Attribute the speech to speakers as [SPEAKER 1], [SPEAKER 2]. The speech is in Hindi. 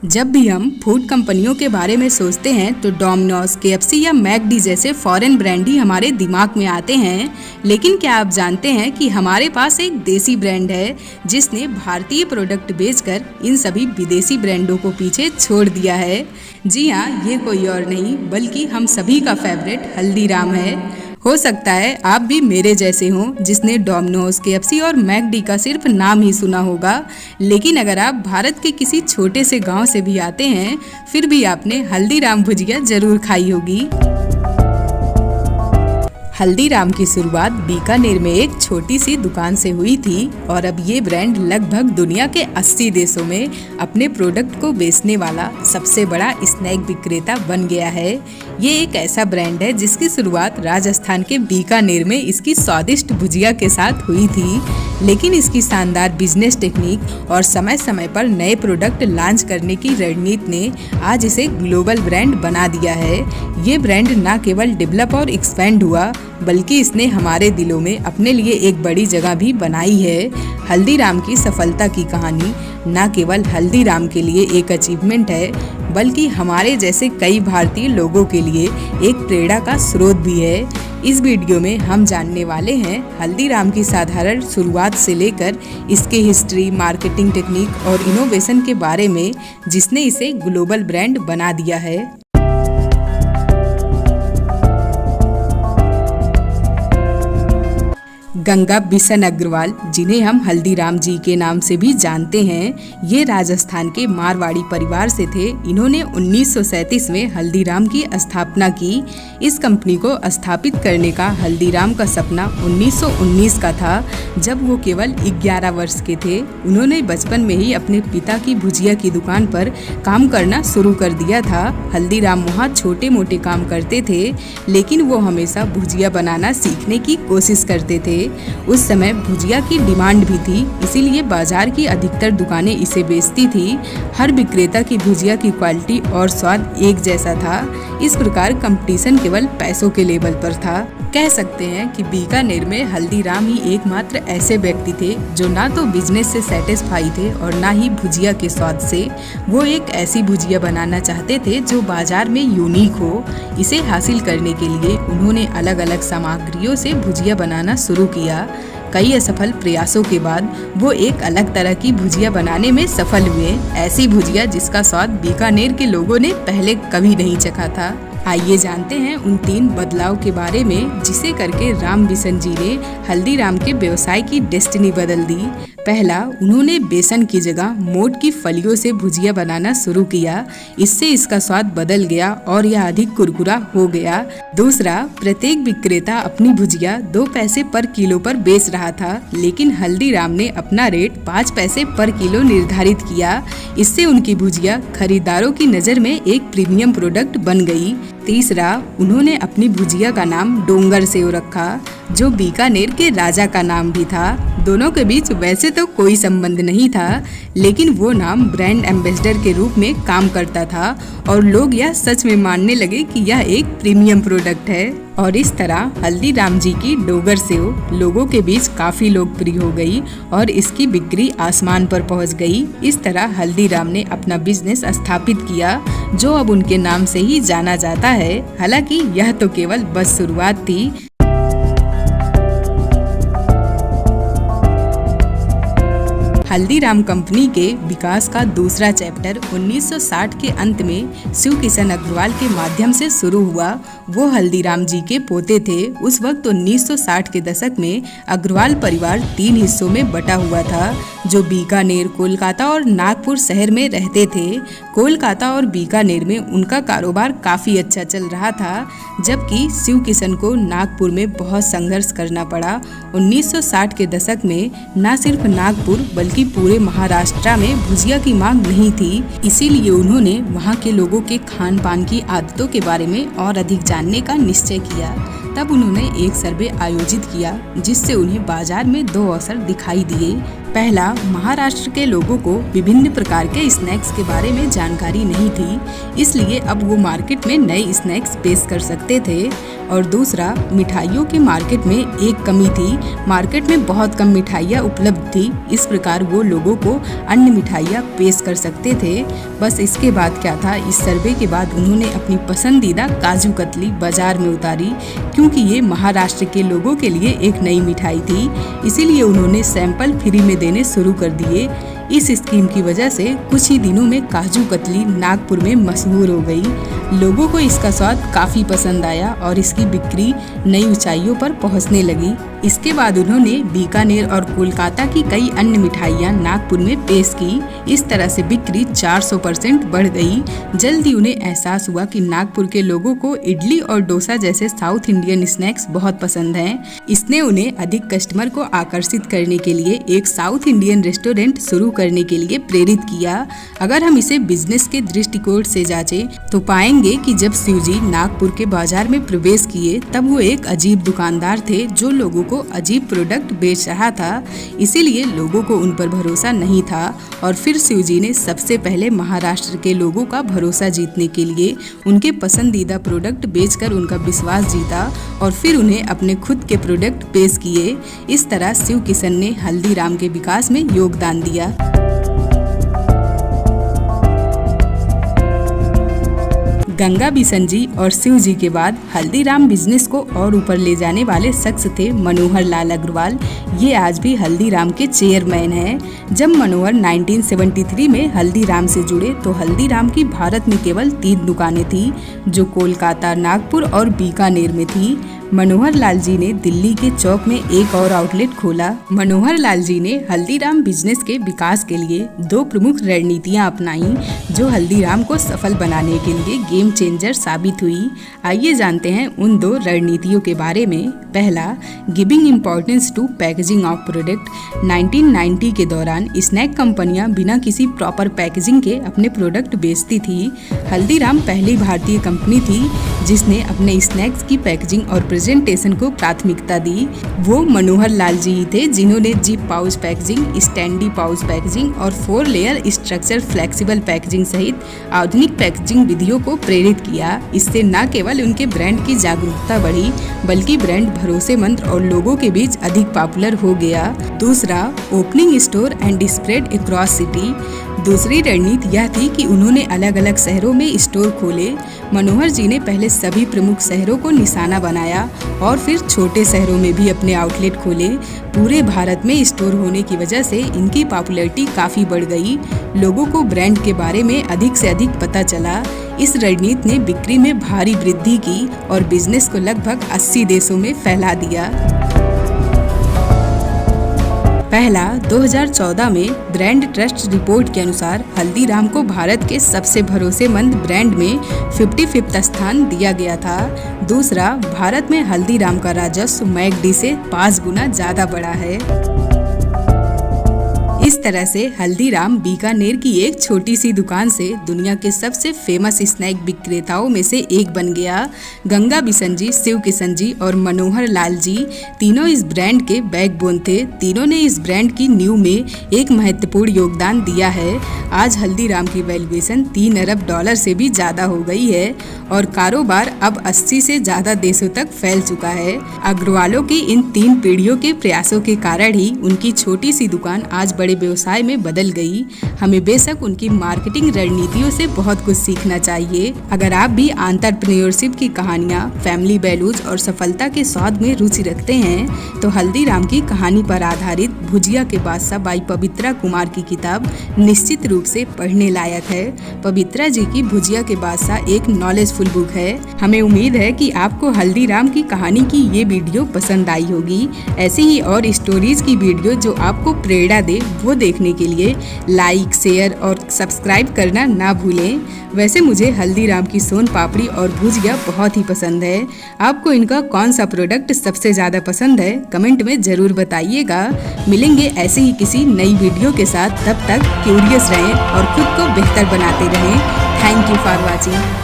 [SPEAKER 1] जब भी हम फूड कंपनियों के बारे में सोचते हैं तो डोमिनोज, केएफसी या मैकडी जैसे फॉरेन ब्रांड ही हमारे दिमाग में आते हैं। लेकिन क्या आप जानते हैं कि हमारे पास एक देसी ब्रांड है जिसने भारतीय प्रोडक्ट बेचकर इन सभी विदेशी ब्रांडों को पीछे छोड़ दिया है। जी हाँ, ये कोई और नहीं बल्कि हम सभी का फेवरेट हल्दीराम है। हो सकता है आप भी मेरे जैसे हों जिसने डोमिनोज, केएफसी और मैकडी का सिर्फ नाम ही सुना होगा, लेकिन अगर आप भारत के किसी छोटे से गांव से भी आते हैं फिर भी आपने हल्दीराम भुजिया जरूर खाई होगी। हल्दीराम की शुरुआत बीकानेर में एक छोटी सी दुकान से हुई थी और अब ये ब्रांड लगभग दुनिया के 80 देशों में अपने प्रोडक्ट को बेचने वाला सबसे बड़ा स्नैक विक्रेता बन गया है। ये एक ऐसा ब्रांड है जिसकी शुरुआत राजस्थान के बीकानेर में इसकी स्वादिष्ट भुजिया के साथ हुई थी, लेकिन इसकी शानदार बिजनेस टेक्निक और समय समय पर नए प्रोडक्ट लॉन्च करने की रणनीति ने आज इसे ग्लोबल ब्रांड बना दिया है। ये ब्रांड न केवल डेवलप और एक्सपेंड हुआ बल्कि इसने हमारे दिलों में अपने लिए एक बड़ी जगह भी बनाई है। हल्दीराम की सफलता की कहानी न केवल हल्दीराम के लिए एक अचीवमेंट है बल्कि हमारे जैसे कई भारतीय लोगों के लिए एक प्रेरणा का स्रोत भी है। इस वीडियो में हम जानने वाले हैं हल्दीराम की साधारण शुरुआत से लेकर इसके हिस्ट्री, मार्केटिंग टेक्निक और इनोवेशन के बारे में जिसने इसे ग्लोबल ब्रांड बना दिया है। गंगा बिशन अग्रवाल, जिन्हें हम हल्दीराम जी के नाम से भी जानते हैं, ये राजस्थान के मारवाड़ी परिवार से थे। इन्होंने 1937 में हल्दीराम की स्थापना की। इस कंपनी को स्थापित करने का हल्दीराम का सपना 1919 का था, जब वो केवल 11 वर्ष के थे। उन्होंने बचपन में ही अपने पिता की भुजिया की दुकान पर काम करना शुरू कर दिया था। हल्दीराम वहाँ छोटे मोटे काम करते थे, लेकिन वो हमेशा भुजिया बनाना सीखने की कोशिश करते थे। उस समय भुजिया की डिमांड भी थी, इसीलिए बाजार की अधिकतर दुकानें इसे बेचती थी। हर विक्रेता की भुजिया की क्वालिटी और स्वाद एक जैसा था। इस प्रकार कंपटीशन केवल पैसों के लेवल पर था। कह सकते हैं कि बीकानेर में हल्दीराम ही एकमात्र ऐसे व्यक्ति थे जो ना तो बिजनेस से सेटिस्फाई थे और ना ही भुजिया के स्वाद से। वो एक ऐसी भुजिया बनाना चाहते थे जो बाजार में यूनिक हो। इसे हासिल करने के लिए उन्होंने अलग अलग सामग्रियों से भुजिया बनाना शुरू किया। कई असफल प्रयासों के बाद वो एक अलग तरह की भुजिया बनाने में सफल हुए, ऐसी भुजिया जिसका स्वाद बीकानेर के लोगों ने पहले कभी नहीं चखा था। आइए जानते हैं उन 3 बदलाव के बारे में जिसे करके राम बिशन जी ने हल्दीराम के व्यवसाय की डेस्टिनी बदल दी। पहला, उन्होंने बेसन की जगह मोठ की फलियों से भुजिया बनाना शुरू किया। इससे इसका स्वाद बदल गया और यह अधिक कुरकुरा हो गया। दूसरा, प्रत्येक विक्रेता अपनी भुजिया 2 पैसे पर किलो पर बेच रहा था, लेकिन हल्दीराम ने अपना रेट 5 पैसे पर किलो निर्धारित किया। इससे उनकी भुजिया खरीदारों की नज़र में एक प्रीमियम प्रोडक्ट बन गई। तीसरा, उन्होंने अपनी भुजिया का नाम डोंगर सेव रखा, जो बीकानेर के राजा का नाम भी था। दोनों के बीच वैसे तो कोई संबंध नहीं था, लेकिन वो नाम ब्रांड एम्बेसडर के रूप में काम करता था और लोग यह सच में मानने लगे कि यह एक प्रीमियम प्रोडक्ट है। और इस तरह हल्दीराम जी की डोगर सेव लोगों के बीच काफी लोकप्रिय हो गई और इसकी बिक्री आसमान पर पहुंच गई। इस तरह हल्दीराम ने अपना बिजनेस स्थापित किया, जो अब उनके नाम से ही जाना जाता है। हालांकि यह तो केवल बस शुरुआत थी। हल्दीराम कंपनी के विकास का दूसरा चैप्टर 1960 के अंत में शिव किशन अग्रवाल के माध्यम से शुरू हुआ। वो हल्दीराम जी के पोते थे। उस वक्त 1960 के दशक में अग्रवाल परिवार 3 हिस्सों में बटा हुआ था, जो बीकानेर, कोलकाता और नागपुर शहर में रहते थे। कोलकाता और बीकानेर में उनका कारोबार काफ़ी अच्छा चल रहा था, जबकि शिव किशन को नागपुर में बहुत संघर्ष करना पड़ा। 1960 के दशक में न सिर्फ नागपुर बल्कि पूरे महाराष्ट्र में भुजिया की मांग नहीं थी, इसीलिए उन्होंने वहाँ के लोगों के खान पान की आदतों के बारे में और अधिक जानने का निश्चय किया। तब उन्होंने एक सर्वे आयोजित किया, जिससे उन्हें बाजार में 2 अवसर दिखाई दिए। पहला, महाराष्ट्र के लोगों को विभिन्न प्रकार के स्नैक्स के बारे में जानकारी नहीं थी, इसलिए अब वो मार्केट में नए स्नैक्स पेश कर सकते थे। और दूसरा, मिठाइयों की मार्केट में एक कमी थी, मार्केट में बहुत कम मिठाइयाँ उपलब्ध थी, इस प्रकार वो लोगों को अन्य मिठाइयाँ पेश कर सकते थे। बस इसके बाद क्या था, इस सर्वे के बाद उन्होंने अपनी पसंदीदा काजू कतली बाजार में उतारी, क्योंकि ये महाराष्ट्र के लोगों के लिए एक नई मिठाई थी, इसीलिए उन्होंने सैंपल फ्री में देने शुरू कर दिए। इस स्कीम की वजह से कुछ ही दिनों में काजू कतली नागपुर में मशहूर हो गई। लोगों को इसका स्वाद काफ़ी पसंद आया और इसकी बिक्री नई ऊंचाइयों पर पहुंचने लगी। इसके बाद उन्होंने बीकानेर और कोलकाता की कई अन्य मिठाइयाँ नागपुर में पेश की। इस तरह से बिक्री 400% बढ़ गई। जल्द ही उन्हें एहसास हुआ कि नागपुर के लोगों को इडली और डोसा जैसे साउथ इंडियन स्नैक्स बहुत पसंद हैं। इसने उन्हें अधिक कस्टमर को आकर्षित करने के लिए एक साउथ इंडियन रेस्टोरेंट शुरू करने के लिए प्रेरित किया। अगर हम इसे बिजनेस के दृष्टिकोण से जांचें तो पाएंगे कि जब शिवजी नागपुर के बाजार में प्रवेश किए तब वो एक अजीब दुकानदार थे जो लोगों को अजीब प्रोडक्ट बेच रहा था, इसीलिए लोगों को उन पर भरोसा नहीं था। और फिर शिवजी ने सबसे पहले महाराष्ट्र के लोगों का भरोसा जीतने के लिए उनके पसंदीदा प्रोडक्ट बेचकर उनका विश्वास जीता और फिर उन्हें अपने खुद के प्रोडक्ट पेश किए। इस तरह शिव किशन ने हल्दीराम के विकास में योगदान दिया। गंगा बिशन जी और शिव जी के बाद हल्दीराम बिजनेस को और ऊपर ले जाने वाले शख्स थे मनोहर लाल अग्रवाल। ये आज भी हल्दीराम के चेयरमैन हैं। जब मनोहर 1973 में हल्दीराम से जुड़े तो हल्दीराम की भारत में केवल 3 दुकानें थी, जो कोलकाता, नागपुर और बीकानेर में थी। मनोहर लाल जी ने दिल्ली के चौक में एक और आउटलेट खोला। मनोहर लाल जी ने हल्दीराम बिजनेस के विकास के लिए 2 प्रमुख रणनीतियां अपनाई, जो हल्दीराम को सफल बनाने के लिए गेम चेंजर साबित हुई। आइए जानते हैं उन 2 रणनीतियों के बारे में। पहला, giving importance to packaging of product. 1990 के दौरान स्नैक कंपनियां बिना किसी प्रॉपर पैकेजिंग के अपने प्रोडक्ट बेचती थी। हल्दीराम पहली भारतीय कंपनी थी जिसने अपने स्नैक्स की पैकेजिंग और प्रेजेंटेशन को प्राथमिकता दी। वो मनोहर लाल जी ही थे जिन्होंने zip pouch packaging, standee pouch packaging और 4 लेयर स्ट्रक्चर फ्लेक्सिबल पैकेजिंग सहित आधुनिक पैकेजिंग विधियों को प्रेरित किया। इससे न केवल उनके ब्रांड की जागरूकता बढ़ी, बल्कि ब्रांड भरोसेमंद और लोगों के बीच अधिक पॉपुलर हो गया। दूसरा, opening store and spread across city. दूसरी रणनीति यह थी कि उन्होंने अलग अलग शहरों में स्टोर खोले। मनोहर जी ने पहले सभी प्रमुख शहरों को निशाना बनाया और फिर छोटे शहरों में भी अपने आउटलेट खोले। पूरे भारत में स्टोर होने की वजह से इनकी पॉपुलैरिटी काफ़ी बढ़ गई। लोगों को ब्रांड के बारे में अधिक से अधिक पता चला। इस रणनीति ने बिक्री में भारी वृद्धि की और बिजनेस को लगभग 80 देशों में फैला दिया। पहला, 2014 में ब्रांड ट्रस्ट रिपोर्ट के अनुसार हल्दीराम को भारत के सबसे भरोसेमंद ब्रांड में 55वां स्थान दिया गया था। दूसरा, भारत में हल्दीराम का राजस्व मैकडी से 5 गुना ज़्यादा बढ़ा है। इस तरह से हल्दीराम बीकानेर की एक छोटी सी दुकान से दुनिया के सबसे फेमस स्नैक विक्रेताओं में से एक बन गया। गंगा बिशन जी, शिव किशन जी और मनोहर लाल जी तीनों इस ब्रांड के बैकबोन थे। तीनों ने इस ब्रांड की नींव में एक महत्वपूर्ण योगदान दिया है। आज हल्दीराम की वैल्यूएशन $3 अरब से भी ज़्यादा हो गई है और कारोबार अब 80 से ज़्यादा देशों तक फैल चुका है। अग्रवालों की इन 3 पीढ़ियों के प्रयासों के कारण ही उनकी छोटी सी दुकान आज बड़े व्यवसाय में बदल गई। हमें बेशक उनकी मार्केटिंग रणनीतियों से बहुत कुछ सीखना चाहिए। अगर आप भी एंटरप्रेन्योरशिप की कहानियाँ, फैमिली वैल्यूज और सफलता के स्वाद में रुचि रखते हैं तो हल्दीराम की कहानी पर आधारित भुजिया के बादशाह बाई पवित्रा कुमार की किताब निश्चित रूप से पढ़ने लायक है। पवित्रा जी की भुजिया के बादशाह एक नॉलेजफुल बुक है। हमें उम्मीद है कि आपको हल्दीराम की कहानी की ये वीडियो पसंद आई होगी। ऐसी ही और स्टोरीज की वीडियो जो आपको प्रेरणा दे वो देखने के लिए लाइक, शेयर और सब्सक्राइब करना ना भूलें। वैसे मुझे हल्दीराम की सोन पापड़ी और भुजिया बहुत ही पसंद है। आपको इनका कौन सा प्रोडक्ट सबसे ज़्यादा पसंद है कमेंट में ज़रूर बताइएगा। मिलेंगे ऐसे ही किसी नई वीडियो के साथ। तब तक क्यूरियस रहें और खुद को बेहतर बनाते रहें। Thank you for watching.